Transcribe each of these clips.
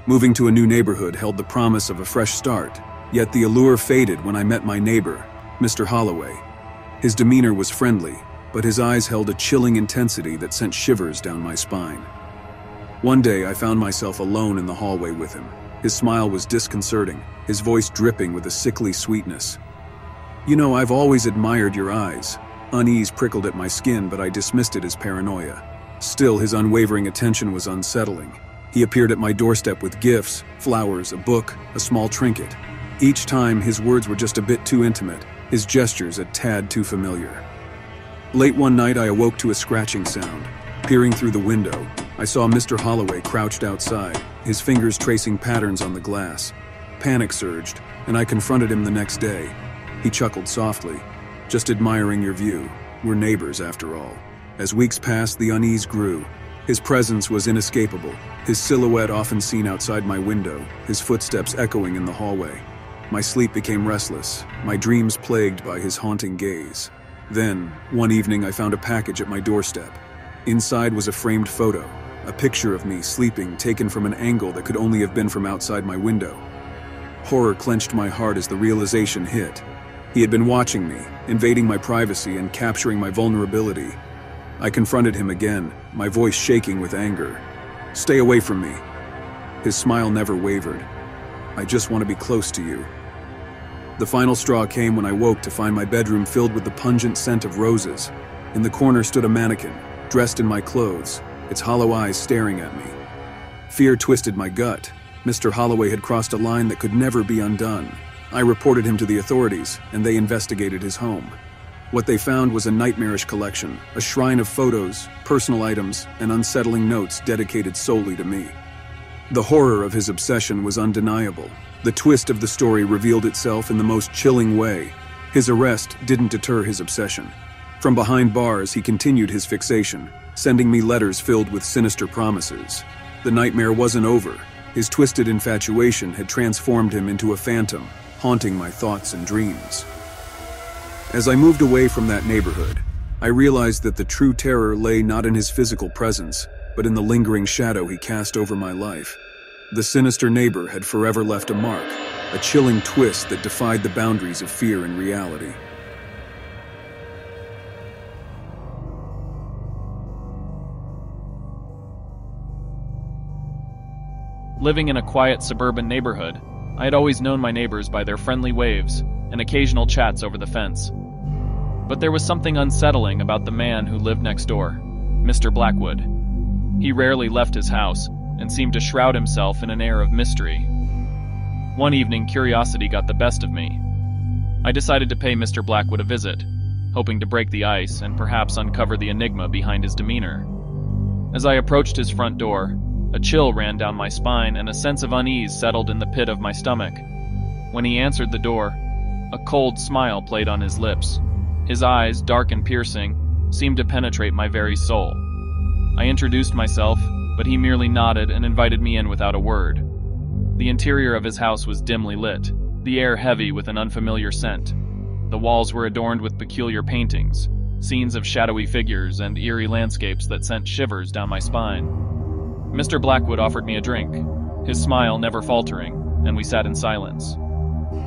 Moving to a new neighborhood held the promise of a fresh start, yet the allure faded when I met my neighbor, Mr. Holloway. His demeanor was friendly, but his eyes held a chilling intensity that sent shivers down my spine. One day I found myself alone in the hallway with him. His smile was disconcerting, his voice dripping with a sickly sweetness. "You know, I've always admired your eyes." Unease prickled at my skin, but I dismissed it as paranoia. Still, his unwavering attention was unsettling. He appeared at my doorstep with gifts, flowers, a book, a small trinket. Each time, his words were just a bit too intimate, his gestures a tad too familiar. Late one night, I awoke to a scratching sound. Peering through the window, I saw Mr. Holloway crouched outside, his fingers tracing patterns on the glass. Panic surged, and I confronted him the next day. He chuckled softly. "Just admiring your view. We're neighbors, after all." As weeks passed, the unease grew. His presence was inescapable, his silhouette often seen outside my window, his footsteps echoing in the hallway. My sleep became restless, my dreams plagued by his haunting gaze. Then, one evening, I found a package at my doorstep. Inside was a framed photo, a picture of me sleeping taken from an angle that could only have been from outside my window. Horror clenched my heart as the realization hit. He had been watching me, invading my privacy and capturing my vulnerability. I confronted him again, my voice shaking with anger. "Stay away from me." His smile never wavered. "I just want to be close to you." The final straw came when I woke to find my bedroom filled with the pungent scent of roses. In the corner stood a mannequin, dressed in my clothes, its hollow eyes staring at me. Fear twisted my gut. Mr. Holloway had crossed a line that could never be undone. I reported him to the authorities, and they investigated his home. What they found was a nightmarish collection, a shrine of photos, personal items, and unsettling notes dedicated solely to me. The horror of his obsession was undeniable. The twist of the story revealed itself in the most chilling way. His arrest didn't deter his obsession. From behind bars, he continued his fixation, sending me letters filled with sinister promises. The nightmare wasn't over. His twisted infatuation had transformed him into a phantom, haunting my thoughts and dreams. As I moved away from that neighborhood, I realized that the true terror lay not in his physical presence, but in the lingering shadow he cast over my life. The sinister neighbor had forever left a mark, a chilling twist that defied the boundaries of fear and reality. Living in a quiet suburban neighborhood, I had always known my neighbors by their friendly waves and occasional chats over the fence. But there was something unsettling about the man who lived next door, Mr. Blackwood. He rarely left his house and seemed to shroud himself in an air of mystery. One evening, curiosity got the best of me. I decided to pay Mr. Blackwood a visit, hoping to break the ice and perhaps uncover the enigma behind his demeanor. As I approached his front door, a chill ran down my spine and a sense of unease settled in the pit of my stomach. When he answered the door, a cold smile played on his lips. His eyes, dark and piercing, seemed to penetrate my very soul. I introduced myself, but he merely nodded and invited me in without a word. The interior of his house was dimly lit, the air heavy with an unfamiliar scent. The walls were adorned with peculiar paintings, scenes of shadowy figures and eerie landscapes that sent shivers down my spine. Mr. Blackwood offered me a drink, his smile never faltering, and we sat in silence.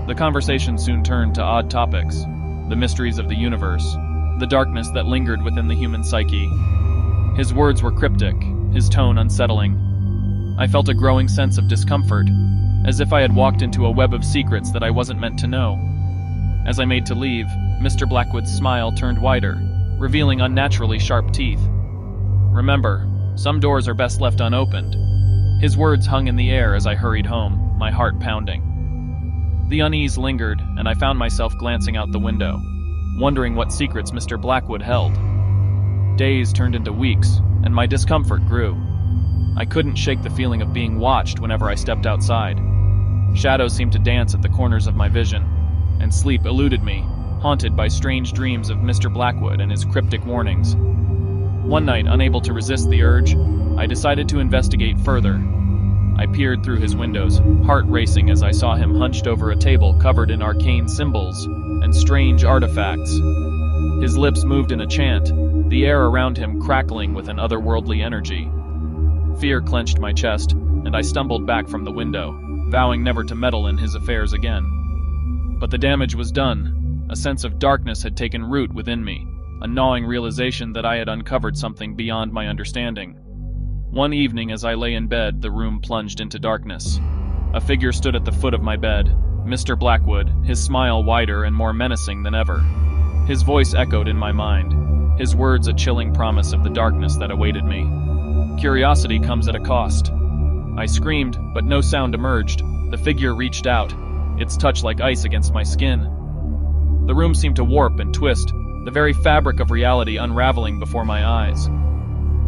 The conversation soon turned to odd topics, the mysteries of the universe, the darkness that lingered within the human psyche. His words were cryptic, his tone unsettling. I felt a growing sense of discomfort, as if I had walked into a web of secrets that I wasn't meant to know. As I made to leave, Mr. Blackwood's smile turned wider, revealing unnaturally sharp teeth. "Remember, some doors are best left unopened." His words hung in the air as I hurried home, my heart pounding. The unease lingered, and I found myself glancing out the window, wondering what secrets Mr. Blackwood held. Days turned into weeks, and my discomfort grew. I couldn't shake the feeling of being watched whenever I stepped outside. Shadows seemed to dance at the corners of my vision, and sleep eluded me, haunted by strange dreams of Mr. Blackwood and his cryptic warnings. One night, unable to resist the urge, I decided to investigate further. I peered through his windows, heart racing as I saw him hunched over a table covered in arcane symbols and strange artifacts. His lips moved in a chant, the air around him crackling with an otherworldly energy. Fear clenched my chest, and I stumbled back from the window, vowing never to meddle in his affairs again. But the damage was done. A sense of darkness had taken root within me, a gnawing realization that I had uncovered something beyond my understanding. One evening as I lay in bed, the room plunged into darkness. A figure stood at the foot of my bed, Mr. Blackwood, his smile wider and more menacing than ever. His voice echoed in my mind, his words a chilling promise of the darkness that awaited me. Curiosity comes at a cost. I screamed, but no sound emerged. The figure reached out, its touch like ice against my skin. The room seemed to warp and twist, the very fabric of reality unraveling before my eyes.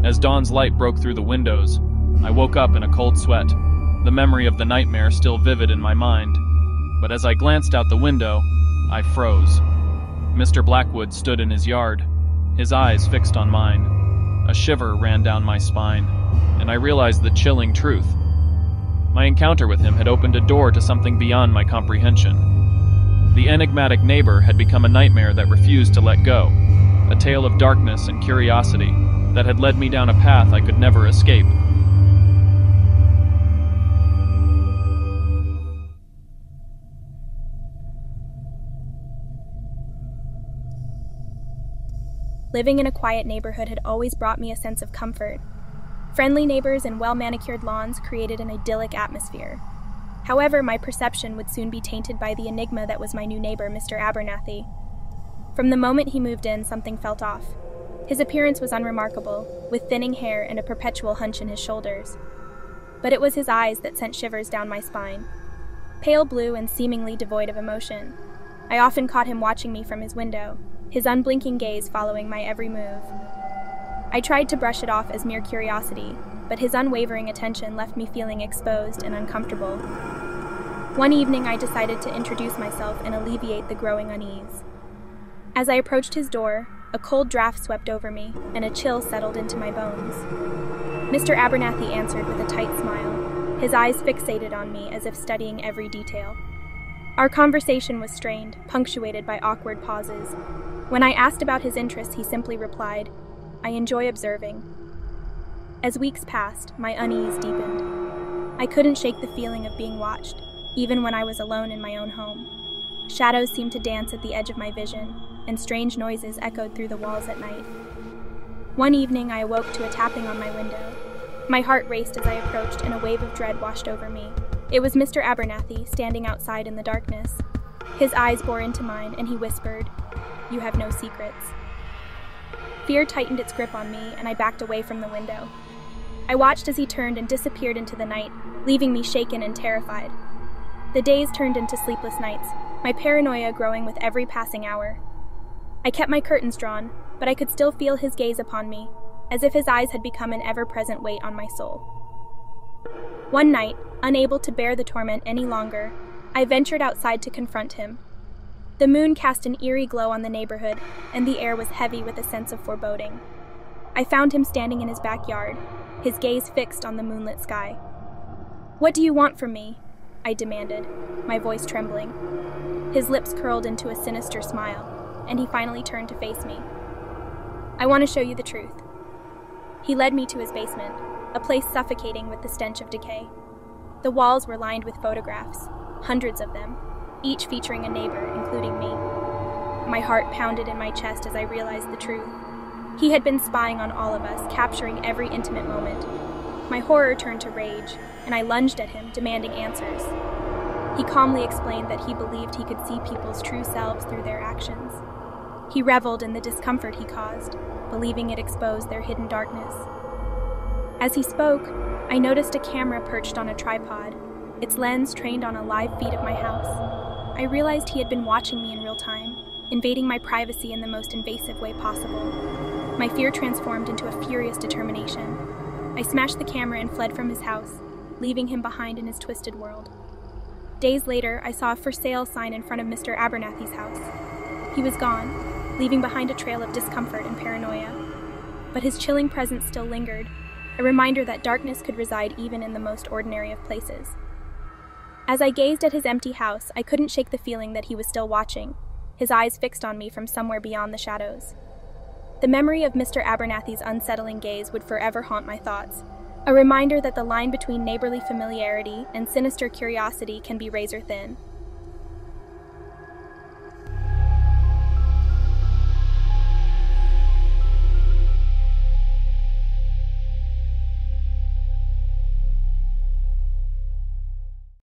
As dawn's light broke through the windows, I woke up in a cold sweat, the memory of the nightmare still vivid in my mind. But as I glanced out the window, I froze. Mr. Blackwood stood in his yard, his eyes fixed on mine. A shiver ran down my spine, and I realized the chilling truth. My encounter with him had opened a door to something beyond my comprehension. The enigmatic neighbor had become a nightmare that refused to let go, a tale of darkness and curiosity that had led me down a path I could never escape. Living in a quiet neighborhood had always brought me a sense of comfort. Friendly neighbors and well-manicured lawns created an idyllic atmosphere. However, my perception would soon be tainted by the enigma that was my new neighbor, Mr. Abernathy. From the moment he moved in, something felt off. His appearance was unremarkable, with thinning hair and a perpetual hunch in his shoulders. But it was his eyes that sent shivers down my spine. Pale blue and seemingly devoid of emotion. I often caught him watching me from his window, his unblinking gaze following my every move. I tried to brush it off as mere curiosity, but his unwavering attention left me feeling exposed and uncomfortable. One evening I decided to introduce myself and alleviate the growing unease. As I approached his door, a cold draft swept over me, and a chill settled into my bones. Mr. Abernathy answered with a tight smile, his eyes fixated on me as if studying every detail. Our conversation was strained, punctuated by awkward pauses. When I asked about his interests, he simply replied, "I enjoy observing." As weeks passed, my unease deepened. I couldn't shake the feeling of being watched, even when I was alone in my own home. Shadows seemed to dance at the edge of my vision, and strange noises echoed through the walls at night. One evening, I awoke to a tapping on my window. My heart raced as I approached, and a wave of dread washed over me. It was Mr. Abernathy, standing outside in the darkness. His eyes bore into mine, and he whispered, "You have no secrets." Fear tightened its grip on me, and I backed away from the window. I watched as he turned and disappeared into the night, leaving me shaken and terrified. The days turned into sleepless nights, my paranoia growing with every passing hour. I kept my curtains drawn, but I could still feel his gaze upon me, as if his eyes had become an ever-present weight on my soul. One night, unable to bear the torment any longer, I ventured outside to confront him. The moon cast an eerie glow on the neighborhood, and the air was heavy with a sense of foreboding. I found him standing in his backyard, his gaze fixed on the moonlit sky. "What do you want from me?" I demanded, my voice trembling. His lips curled into a sinister smile, and he finally turned to face me. "I want to show you the truth." He led me to his basement, a place suffocating with the stench of decay. The walls were lined with photographs, hundreds of them, each featuring a neighbor, including me. My heart pounded in my chest as I realized the truth. He had been spying on all of us, capturing every intimate moment. My horror turned to rage, and I lunged at him, demanding answers. He calmly explained that he believed he could see people's true selves through their actions. He reveled in the discomfort he caused, believing it exposed their hidden darkness. As he spoke, I noticed a camera perched on a tripod, its lens trained on a live feed of my house. I realized he had been watching me in real time, invading my privacy in the most invasive way possible. My fear transformed into a furious determination. I smashed the camera and fled from his house, leaving him behind in his twisted world. Days later, I saw a for sale sign in front of Mr. Abernathy's house. He was gone, leaving behind a trail of discomfort and paranoia. But his chilling presence still lingered, a reminder that darkness could reside even in the most ordinary of places. As I gazed at his empty house, I couldn't shake the feeling that he was still watching, his eyes fixed on me from somewhere beyond the shadows. The memory of Mr. Abernathy's unsettling gaze would forever haunt my thoughts, A reminder that the line between neighborly familiarity and sinister curiosity can be razor thin.